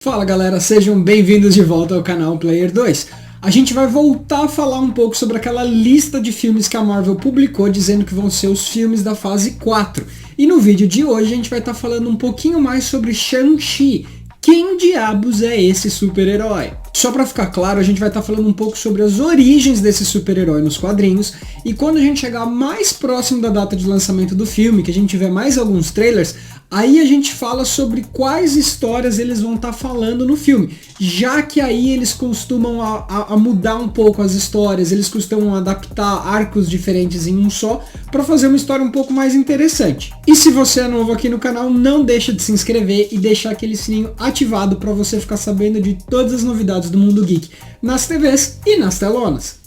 Fala galera, sejam bem-vindos de volta ao canal Player 2. A gente vai voltar a falar um pouco sobre aquela lista de filmes que a Marvel publicou dizendo que vão ser os filmes da fase 4. E no vídeo de hoje a gente vai estar falando um pouquinho mais sobre Shang-Chi. Quem diabos é esse super-herói? Só pra ficar claro, a gente vai estar falando um pouco sobre as origens desse super-herói nos quadrinhos, e quando a gente chegar mais próximo da data de lançamento do filme, que a gente tiver mais alguns trailers, aí a gente fala sobre quais histórias eles vão estar falando no filme, já que aí eles costumam a mudar um pouco as histórias, eles costumam adaptar arcos diferentes em um só, para fazer uma história um pouco mais interessante. E se você é novo aqui no canal, não deixa de se inscrever e deixar aquele sininho ativado para você ficar sabendo de todas as novidades do mundo geek, nas TVs e nas telonas.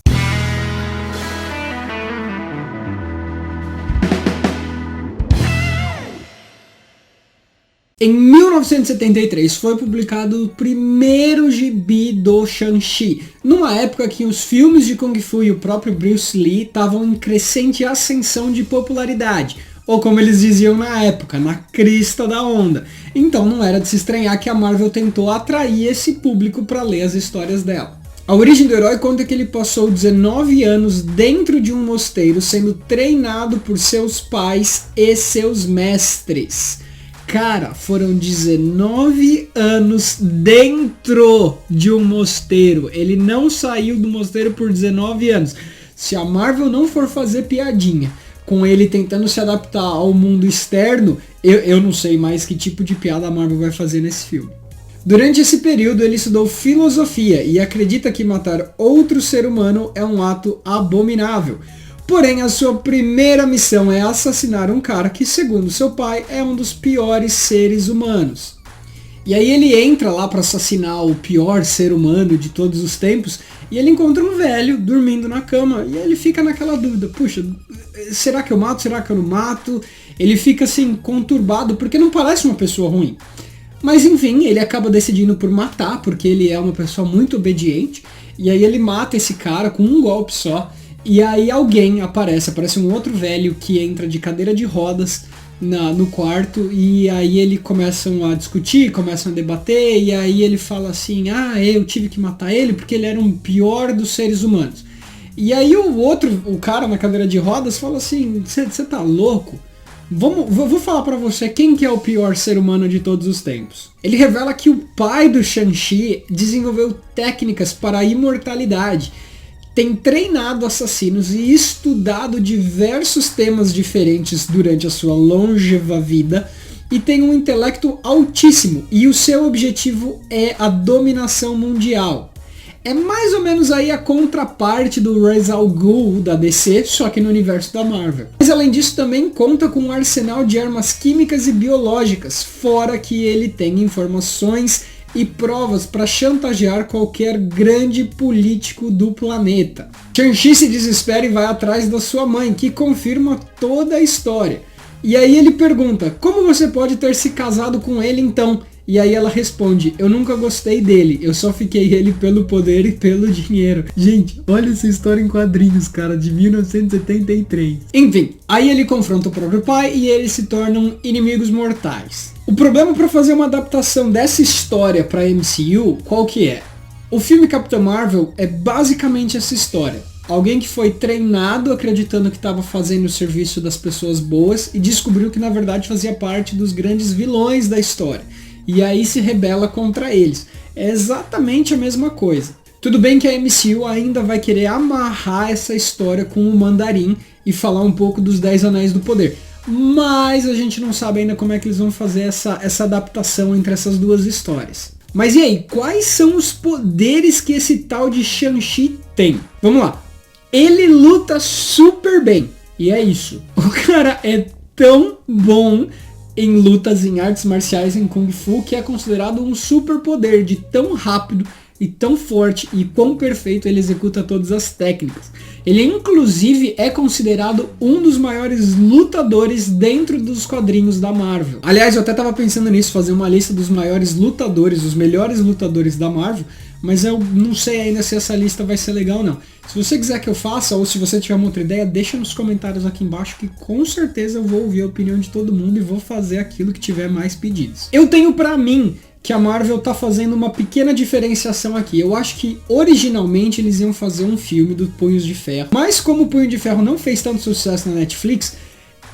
Em 1973 foi publicado o primeiro gibi do Shang-Chi, numa época que os filmes de Kung Fu e o próprio Bruce Lee estavam em crescente ascensão de popularidade, ou como eles diziam na época, na crista da onda. Então não era de se estranhar que a Marvel tentou atrair esse público para ler as histórias dela. A origem do herói conta que ele passou 19 anos dentro de um mosteiro sendo treinado por seus pais e seus mestres. Cara, foram 19 anos dentro de um mosteiro. Ele não saiu do mosteiro por 19 anos. Se a Marvel não for fazer piadinha com ele tentando se adaptar ao mundo externo, eu não sei mais que tipo de piada a Marvel vai fazer nesse filme. Durante esse período ele estudou filosofia e acredita que matar outro ser humano é um ato abominável. Porém, a sua primeira missão é assassinar um cara que, segundo seu pai, é um dos piores seres humanos. E aí ele entra lá para assassinar o pior ser humano de todos os tempos e ele encontra um velho dormindo na cama e ele fica naquela dúvida, puxa, será que eu mato, será que eu não mato? Ele fica assim conturbado porque não parece uma pessoa ruim. Mas enfim, ele acaba decidindo por matar porque ele é uma pessoa muito obediente e aí ele mata esse cara com um golpe só. E aí alguém aparece um outro velho que entra de cadeira de rodas no quarto e aí eles começam a discutir, começam a debater e aí ele fala assim, eu tive que matar ele porque ele era o pior dos seres humanos. E aí o cara na cadeira de rodas fala assim, você tá louco? Vou falar pra você quem que é o pior ser humano de todos os tempos. Ele revela que o pai do Shang-Chi desenvolveu técnicas para a imortalidade, tem treinado assassinos e estudado diversos temas diferentes durante a sua longeva vida e tem um intelecto altíssimo e o seu objetivo é a dominação mundial. É mais ou menos aí a contraparte do Ra's al Ghul da DC, só que no universo da Marvel. Mas além disso também conta com um arsenal de armas químicas e biológicas, fora que ele tem informações e provas para chantagear qualquer grande político do planeta. Shang-Chi se desespera e vai atrás da sua mãe, que confirma toda a história. E aí ele pergunta, como você pode ter se casado com ele então? E aí ela responde, eu nunca gostei dele, eu só fiquei ele pelo poder e pelo dinheiro. Gente, olha essa história em quadrinhos, cara, de 1973. Enfim, aí ele confronta o próprio pai e eles se tornam inimigos mortais. O problema para fazer uma adaptação dessa história para MCU, qual que é? O filme Capitã Marvel é basicamente essa história. Alguém que foi treinado acreditando que estava fazendo o serviço das pessoas boas e descobriu que na verdade fazia parte dos grandes vilões da história. E aí se rebela contra eles. É exatamente a mesma coisa. Tudo bem que a MCU ainda vai querer amarrar essa história com o Mandarim e falar um pouco dos 10 Anéis do Poder. Mas a gente não sabe ainda como é que eles vão fazer essa adaptação entre essas duas histórias. Mas e aí, quais são os poderes que esse tal de Shang-Chi tem? Vamos lá. Ele luta super bem. E é isso. O cara é tão bom em lutas, em artes marciais, em Kung Fu, que é considerado um super poder de tão rápido e tão forte e quão perfeito ele executa todas as técnicas. Ele inclusive é considerado um dos maiores lutadores dentro dos quadrinhos da Marvel. Aliás, eu até tava pensando nisso, fazer uma lista dos maiores lutadores, os melhores lutadores da Marvel, mas eu não sei ainda se essa lista vai ser legal ou não. Se você quiser que eu faça, ou se você tiver uma outra ideia, deixa nos comentários aqui embaixo que com certeza eu vou ouvir a opinião de todo mundo e vou fazer aquilo que tiver mais pedidos. Eu tenho pra mim que a Marvel tá fazendo uma pequena diferenciação aqui. Eu acho que originalmente eles iam fazer um filme do Punhos de Ferro, mas como o Punho de Ferro não fez tanto sucesso na Netflix,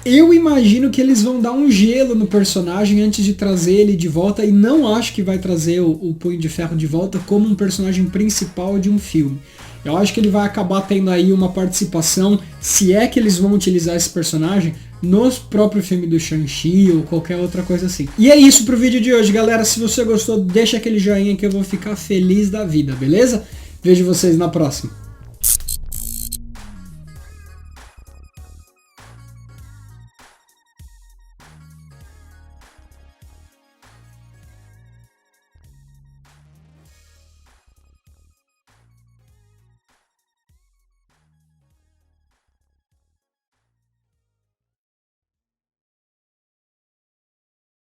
eu imagino que eles vão dar um gelo no personagem antes de trazer ele de volta, e não acho que vai trazer o Punho de Ferro de volta como um personagem principal de um filme. Eu acho que ele vai acabar tendo aí uma participação, se é que eles vão utilizar esse personagem, no próprio filme do Shang-Chi ou qualquer outra coisa assim. E é isso pro vídeo de hoje, galera. Se você gostou, deixa aquele joinha que eu vou ficar feliz da vida, beleza? Vejo vocês na próxima.